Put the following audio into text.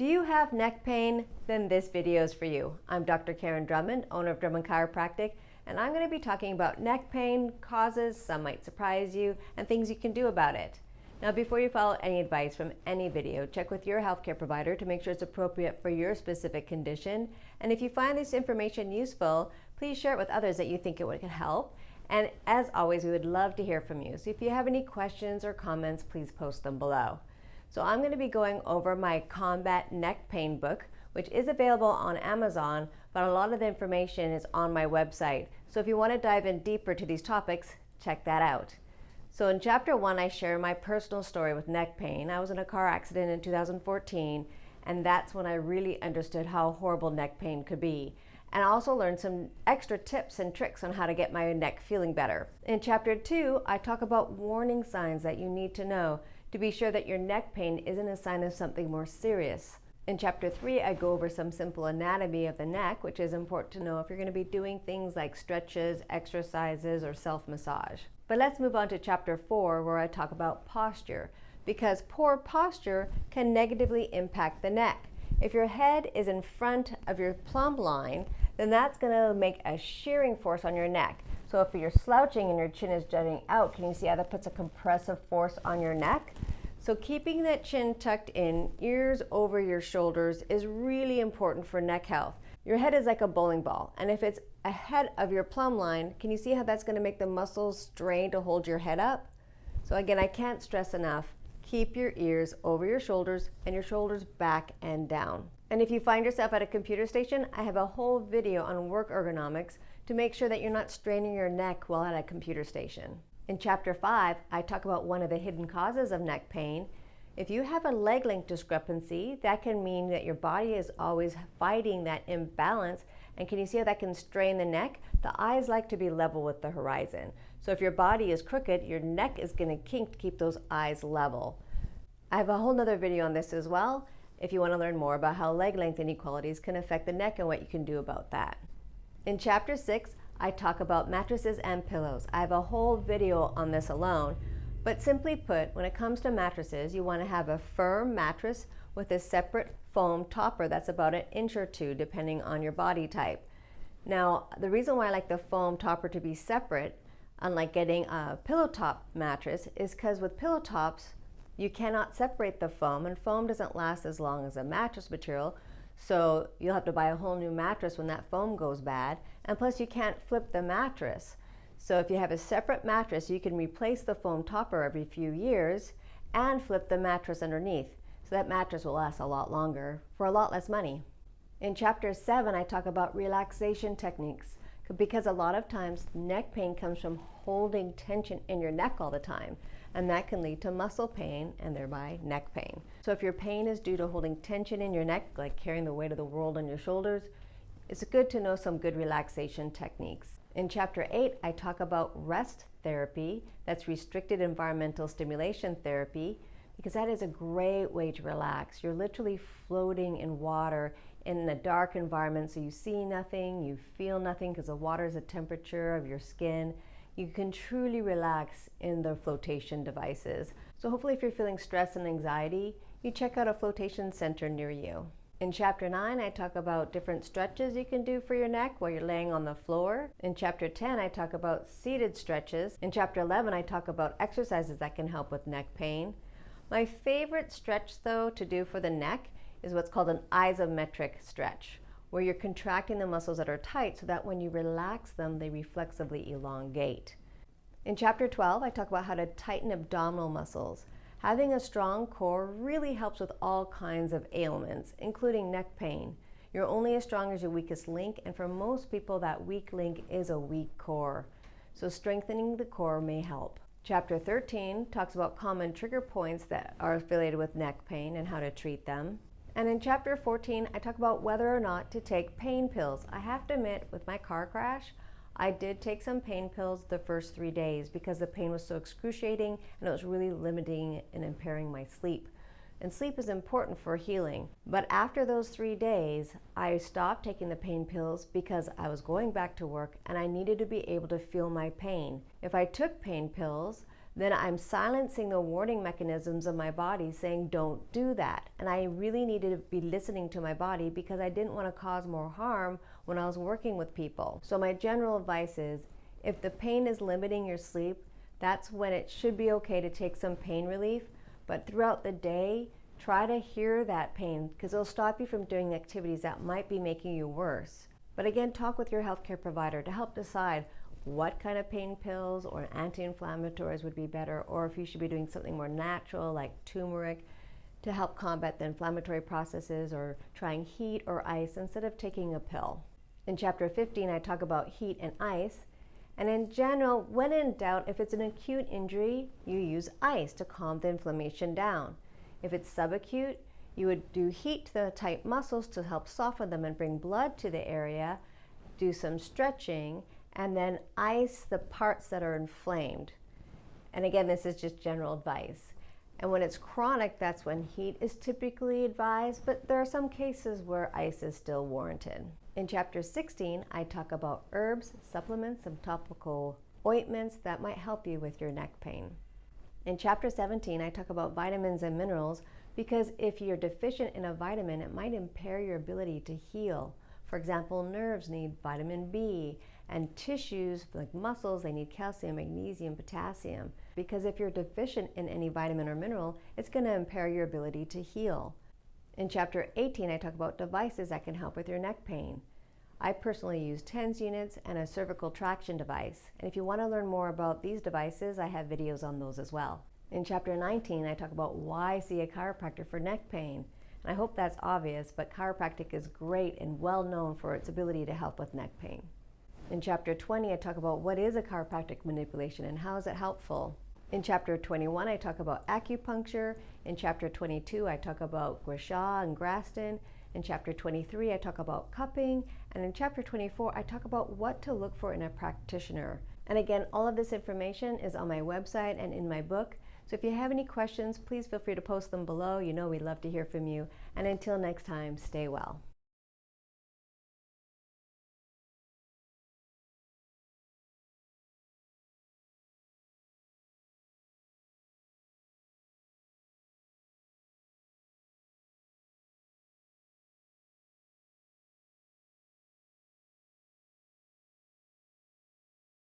Do you have neck pain? Then this video is for you. I'm Dr. Karin Drummond, owner of Drummond Chiropractic, and I'm going to be talking about neck pain, causes, some might surprise you, and things you can do about it. Now, before you follow any advice from any video, check with your healthcare provider to make sure it's appropriate for your specific condition. And if you find this information useful, please share it with others that you think it would help. And as always, we would love to hear from you. So if you have any questions or comments, please post them below. So I'm going to be going over my Combat Neck Pain book, which is available on Amazon, but a lot of the information is on my website. So if you want to dive in deeper to these topics, check that out. So in chapter 1, I share my personal story with neck pain. I was in a car accident in 2014, and that's when I really understood how horrible neck pain could be. And I also learned some extra tips and tricks on how to get my neck feeling better. In chapter 2, I talk about warning signs that you need to know to be sure that your neck pain isn't a sign of something more serious. In chapter 3, I go over some simple anatomy of the neck, which is important to know if you're going to be doing things like stretches, exercises, or self-massage. But let's move on to chapter 4, where I talk about posture, because poor posture can negatively impact the neck. If your head is in front of your plumb line, then that's going to make a shearing force on your neck. So if you're slouching and your chin is jutting out, can you see how that puts a compressive force on your neck? So keeping that chin tucked in, ears over your shoulders, is really important for neck health. Your head is like a bowling ball, and if it's ahead of your plumb line, can you see how that's going to make the muscles strain to hold your head up? So again, I can't stress enough, keep your ears over your shoulders and your shoulders back and down. And if you find yourself at a computer station, I have a whole video on work ergonomics to make sure that you're not straining your neck while at a computer station. In chapter 5, I talk about one of the hidden causes of neck pain. If you have a leg length discrepancy, that can mean that your body is always fighting that imbalance. And can you see how that can strain the neck? The eyes like to be level with the horizon. So if your body is crooked, your neck is going to kink to keep those eyes level. I have a whole nother video on this as well, if you want to learn more about how leg length inequalities can affect the neck and what you can do about that. In chapter 6, I talk about mattresses and pillows. I have a whole video on this alone, but simply put, when it comes to mattresses, you want to have a firm mattress with a separate foam topper that's about 1 inch or 2, depending on your body type. Now, the reason why I like the foam topper to be separate, unlike getting a pillow top mattress, is because with pillow tops, you cannot separate the foam, and foam doesn't last as long as a mattress material, so you'll have to buy a whole new mattress when that foam goes bad, and plus you can't flip the mattress. So if you have a separate mattress, you can replace the foam topper every few years and flip the mattress underneath, so that mattress will last a lot longer for a lot less money. In chapter 7, I talk about relaxation techniques, because a lot of times neck pain comes from holding tension in your neck all the time, and that can lead to muscle pain and thereby neck pain. So if your pain is due to holding tension in your neck, like carrying the weight of the world on your shoulders, it's good to know some good relaxation techniques. In chapter 8, I talk about rest therapy, that's restricted environmental stimulation therapy, because that is a great way to relax. You're literally floating in water in a dark environment, so you see nothing, you feel nothing, because the water is the temperature of your skin. You can truly relax in the flotation devices. So hopefully if you're feeling stress and anxiety, you check out a flotation center near you. In chapter 9, I talk about different stretches you can do for your neck while you're laying on the floor. In chapter 10, I talk about seated stretches. In chapter 11, I talk about exercises that can help with neck pain. My favorite stretch, though, to do for the neck is what's called an isometric stretch, where you're contracting the muscles that are tight so that when you relax them, they reflexively elongate. In chapter 12, I talk about how to tighten abdominal muscles. Having a strong core really helps with all kinds of ailments, including neck pain. You're only as strong as your weakest link, and for most people, that weak link is a weak core. So strengthening the core may help. Chapter 13 talks about common trigger points that are affiliated with neck pain and how to treat them. And in chapter 14, I talk about whether or not to take pain pills. I have to admit, with my car crash, I did take some pain pills the first 3 days because the pain was so excruciating and it was really limiting and impairing my sleep. And sleep is important for healing. But after those 3 days, I stopped taking the pain pills because I was going back to work and I needed to be able to feel my pain. If I took pain pills, then I'm silencing the warning mechanisms of my body saying don't do that. And I really needed to be listening to my body because I didn't want to cause more harm when I was working with people. So my general advice is, if the pain is limiting your sleep, that's when it should be okay to take some pain relief. But throughout the day, try to hear that pain because it'll stop you from doing activities that might be making you worse. But again, talk with your healthcare provider to help decide what kind of pain pills or anti-inflammatories would be better, or if you should be doing something more natural like turmeric to help combat the inflammatory processes, or trying heat or ice instead of taking a pill. In chapter 15, I talk about heat and ice. And in general, when in doubt, if it's an acute injury, you use ice to calm the inflammation down. If it's subacute, you would do heat to the tight muscles to help soften them and bring blood to the area, do some stretching, and then ice the parts that are inflamed. And again, this is just general advice. And when it's chronic, that's when heat is typically advised, but there are some cases where ice is still warranted. In chapter 16, I talk about herbs, supplements, and topical ointments that might help you with your neck pain. In chapter 17, I talk about vitamins and minerals because if you're deficient in a vitamin, it might impair your ability to heal. For example, nerves need vitamin B, and tissues like muscles, they need calcium, magnesium, potassium. Because if you're deficient in any vitamin or mineral, it's going to impair your ability to heal. In chapter 18, I talk about devices that can help with your neck pain. I personally use TENS units and a cervical traction device. And if you want to learn more about these devices, I have videos on those as well. In chapter 19, I talk about why see a chiropractor for neck pain. And I hope that's obvious, but chiropractic is great and well known for its ability to help with neck pain. In chapter 20, I talk about what is a chiropractic manipulation and how is it helpful. In chapter 21, I talk about acupuncture. In chapter 22, I talk about gua sha and Graston. In chapter 23, I talk about cupping. And in chapter 24, I talk about what to look for in a practitioner. And again, all of this information is on my website and in my book. So if you have any questions, please feel free to post them below. You know we'd love to hear from you. And until next time, stay well.